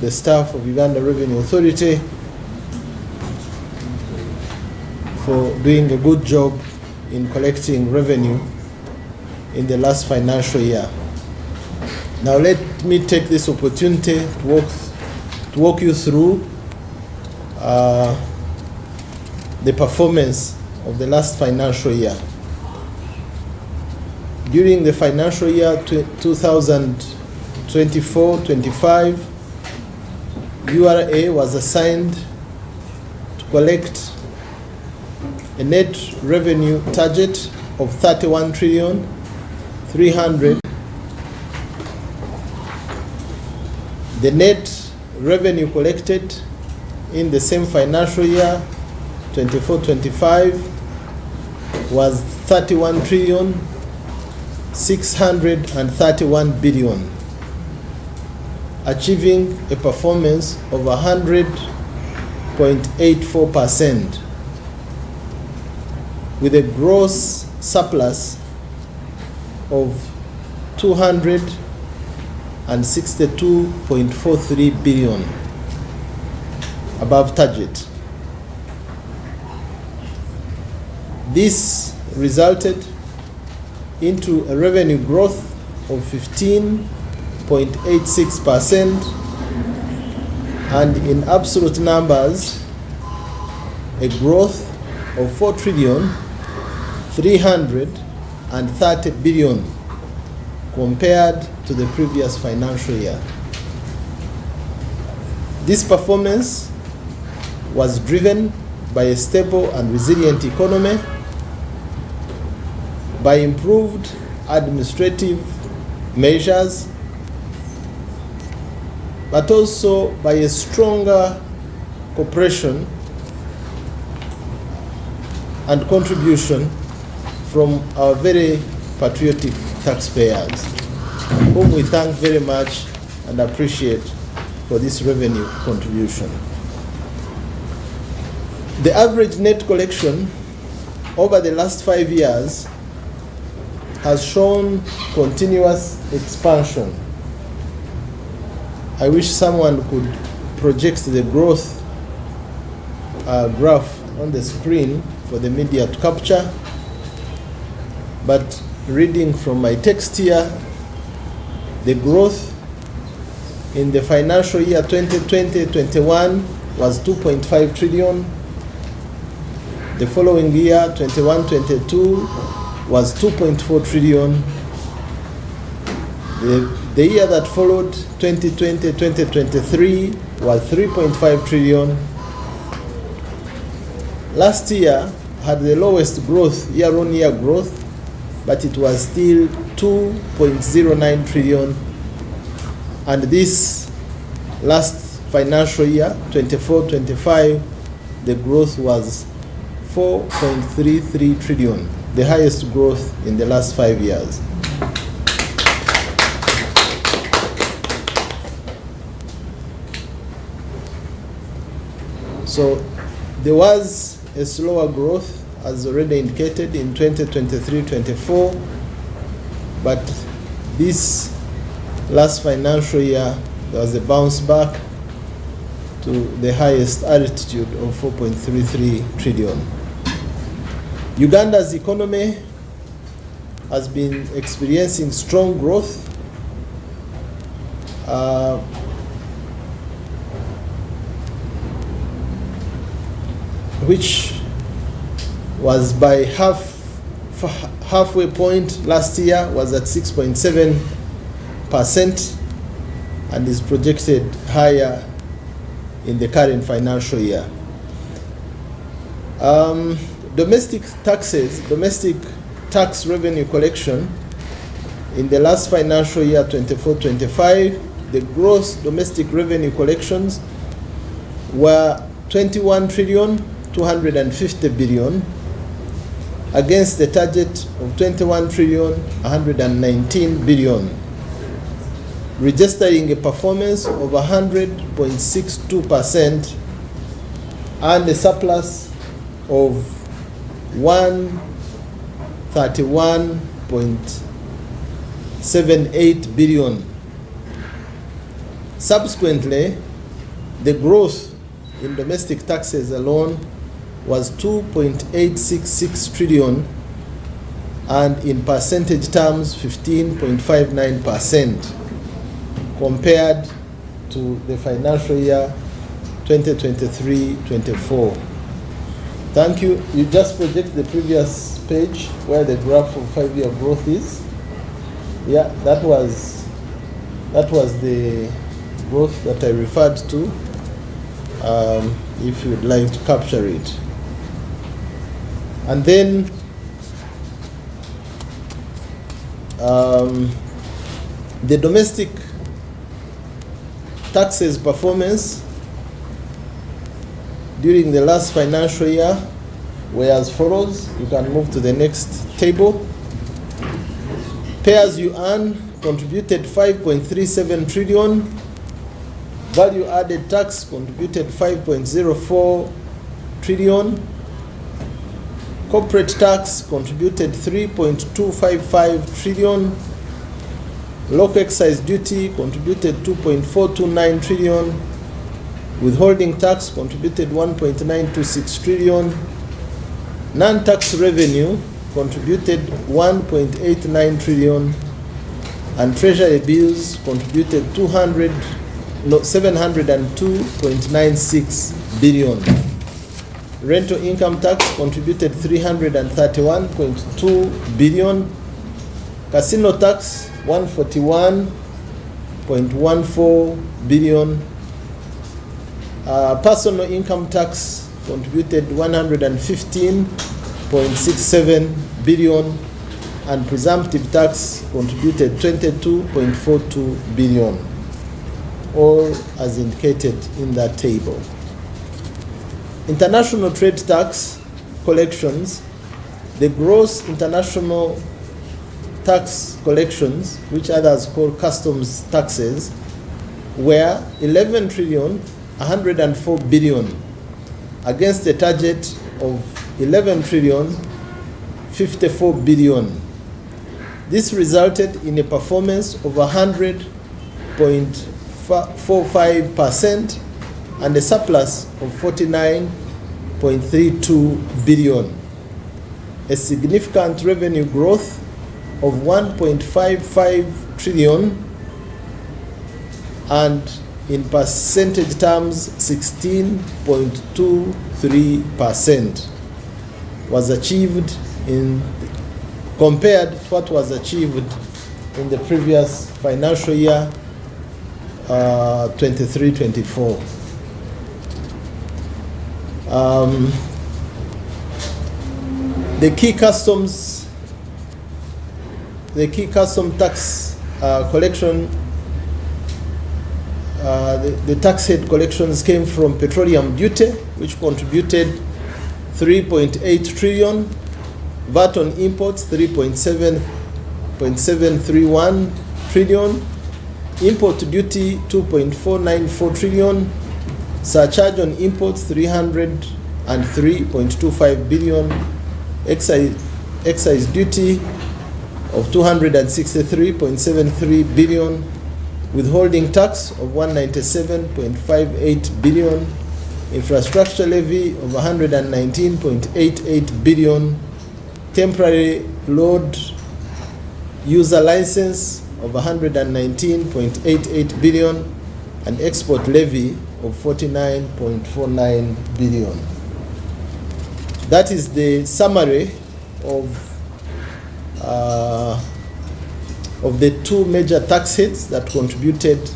the staff of Uganda Revenue Authority for doing a good job in collecting revenue in the last financial year. Now let me take this opportunity to walk you through the performance of the last financial year. During the financial year 2024-25, URA was assigned to collect a net revenue target of 31 trillion 300. The net revenue collected in the same financial year 24-25 was 31 trillion 631 billion, achieving a performance of 100.84%, with a gross surplus of 262.43 billion, above target. This resulted into a revenue growth of 15.86%, and in absolute numbers, a growth of 4 trillion 330 billion compared to the previous financial year. This performance was driven by a stable and resilient economy, by improved administrative measures, but also by a stronger cooperation and contribution from our very patriotic taxpayers, whom we thank very much and appreciate for this revenue contribution. The average net collection over the last 5 years has shown continuous expansion. I wish someone could project the growth graph on the screen for the media to capture, but reading from my text here, the growth in the financial year 2020-21 was 2.5 trillion. The following year, 21-22, was 2.4 trillion. The year that followed, 2020-2023, was 3.5 trillion. Last year had the lowest growth, year-on-year growth, but it was still 2.09 trillion. And this last financial year, 24-25, the growth was 4.33 trillion, the highest growth in the last 5 years. So there was a slower growth, as already indicated, in 2023-24, but this last financial year there was a bounce back to the highest altitude of 4.33 trillion. Uganda's economy has been experiencing strong growth, which was by halfway point last year was at 6.7% and is projected higher in the current financial year. Domestic tax revenue collection in the last financial year 24-25, the gross domestic revenue collections were 21 trillion 250 billion against the target of 21 trillion 119 billion, registering a performance of 100.62% and a surplus of 131.78 billion. Subsequently, the growth in domestic taxes alone was 2.866 trillion, and in percentage terms 15.59% compared to the financial year 2023-24. Thank you. You just project the previous page where the graph of 5-year growth is. Yeah, that was the growth that I referred to, if you'd like to capture it. And then the domestic taxes performance during the last financial year were as follows. You can move to the next table. Pay as you earn contributed 5.37 trillion. Value added tax contributed 5.04 trillion. Corporate tax contributed 3.255 trillion. Local excise duty contributed 2.429 trillion. Withholding tax contributed 1.926 trillion. Non-tax revenue contributed 1.89 trillion. And treasury bills contributed 702.96 billion. Rental income tax contributed 331.2 billion. Casino tax 141.14 billion. Personal income tax contributed 115.67 billion, and presumptive tax contributed 22.42 billion, all as indicated in that table. International trade tax collections, the gross international tax collections, which others call customs taxes, were 11 trillion 104 billion against a target of 11 trillion 54 billion. This resulted in a performance of 100.45% and a surplus of 49.32 billion. A significant revenue growth of 1.55 trillion, and in percentage terms 16.23% was achieved compared to what was achieved in the previous financial year 23-24. The key custom tax collection, the tax head collections came from petroleum duty, which contributed 3.8 trillion, VAT on imports 3.731 trillion, import duty 2.494 trillion, surcharge on imports 303.25 billion, excise duty of 263.73 billion, withholding tax of 197.58 billion, infrastructure levy of 119.88 billion, temporary load user license of 119.88 billion, and export levy of 49.49 billion. That is the summary of the two major tax hits that contributed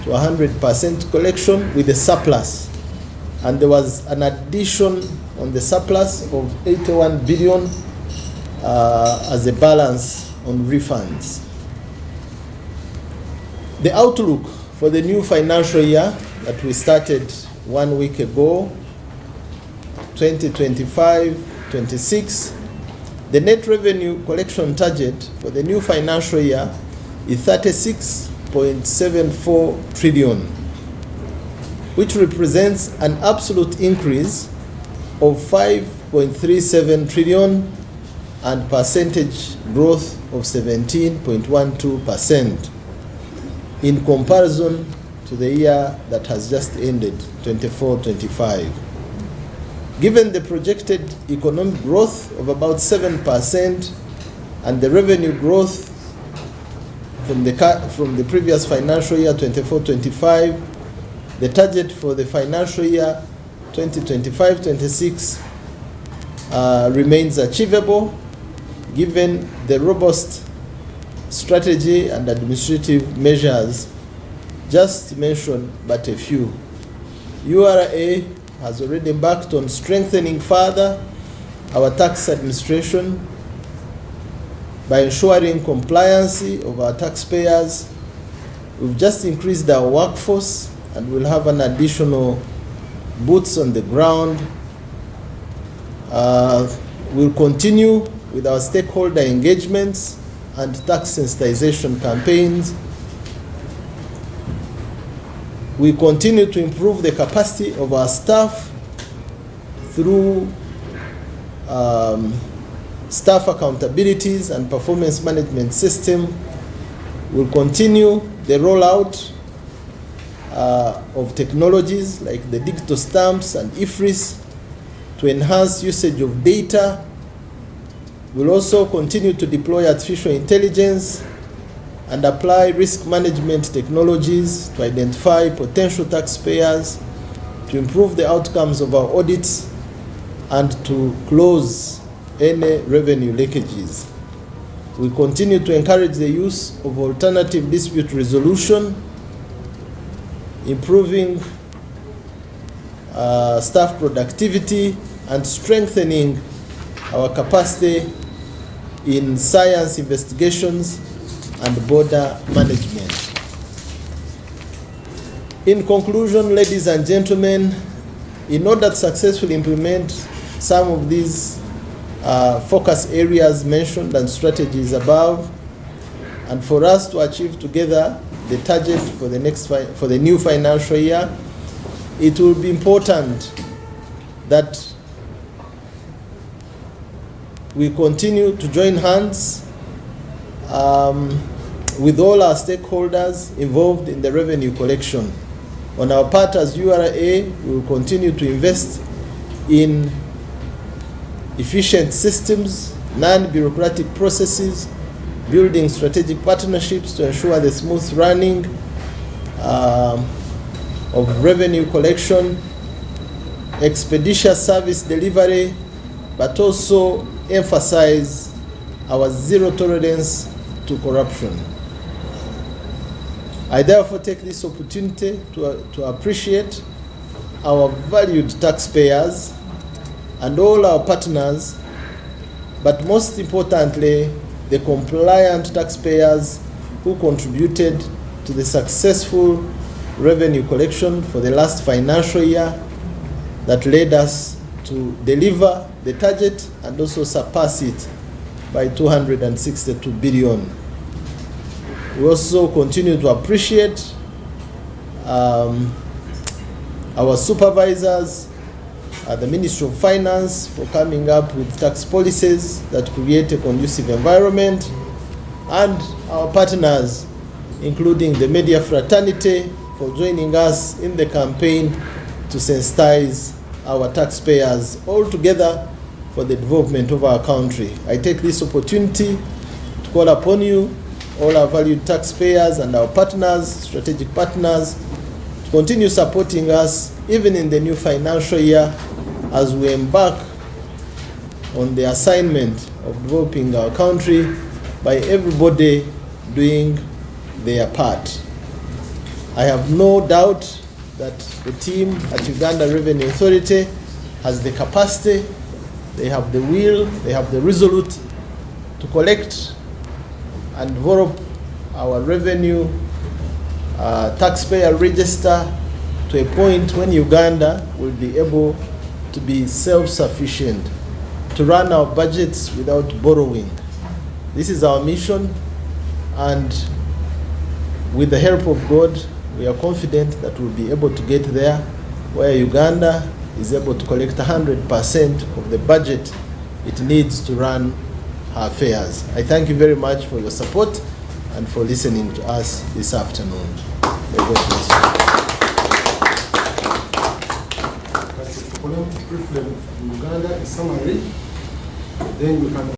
to 100% collection with a surplus. And there was an addition on the surplus of 81 billion as a balance on refunds. The outlook for the new financial year that we started 1 week ago, 2025-26, the net revenue collection target for the new financial year is 36.74 trillion, which represents an absolute increase of 5.37 trillion and percentage growth of 17.12% in comparison to the year that has just ended, 24-25. Given the projected economic growth of about 7% and the revenue growth from the previous financial year, 24-25, the target for the financial year 2025-26 remains achievable, given the robust strategy and administrative measures just to mention but a few. URA has already embarked on strengthening further our tax administration by ensuring compliance of our taxpayers. We've just increased our workforce and we'll have an additional boots on the ground. We'll continue with our stakeholder engagements and tax sensitization campaigns. We continue to improve the capacity of our staff through staff accountabilities and performance management system. We'll continue the rollout of technologies like the digital stamps and IFRIS to enhance usage of data. We'll also continue to deploy artificial intelligence and apply risk management technologies to identify potential taxpayers, to improve the outcomes of our audits, and to close any revenue leakages. We continue to encourage the use of alternative dispute resolution, improving staff productivity, and strengthening our capacity in science investigations and border management. In conclusion, ladies and gentlemen, in order to successfully implement some of these focus areas mentioned and strategies above, and for us to achieve together the target for the new financial year, it will be important that we continue to join hands with all our stakeholders involved in the revenue collection. On our part as URA, we will continue to invest in efficient systems, non-bureaucratic processes, building strategic partnerships to ensure the smooth running of revenue collection, expeditious service delivery, but also emphasize our zero tolerance to corruption. I therefore take this opportunity to appreciate our valued taxpayers and all our partners, but most importantly, the compliant taxpayers who contributed to the successful revenue collection for the last financial year that led us to deliver the target and also surpass it by 262 billion. We also continue to appreciate our supervisors, the Ministry of Finance, for coming up with tax policies that create a conducive environment, and our partners, including the media fraternity, for joining us in the campaign to sensitize our taxpayers all together for the development of our country. I take this opportunity to call upon you, all our valued taxpayers and our partners, strategic partners, to continue supporting us even in the new financial year as we embark on the assignment of developing our country by everybody doing their part. I have no doubt that the team at Uganda Revenue Authority has the capacity, they have the will, they have the resolute to collect and develop our revenue taxpayer register to a point when Uganda will be able to be self-sufficient, to run our budgets without borrowing. This is our mission, and with the help of God, we are confident that we'll be able to get there, where Uganda is able to collect 100% of the budget it needs to run her affairs. I thank you very much for your support and for listening to us this afternoon. God bless you. Briefly in Uganda, a summary, then you can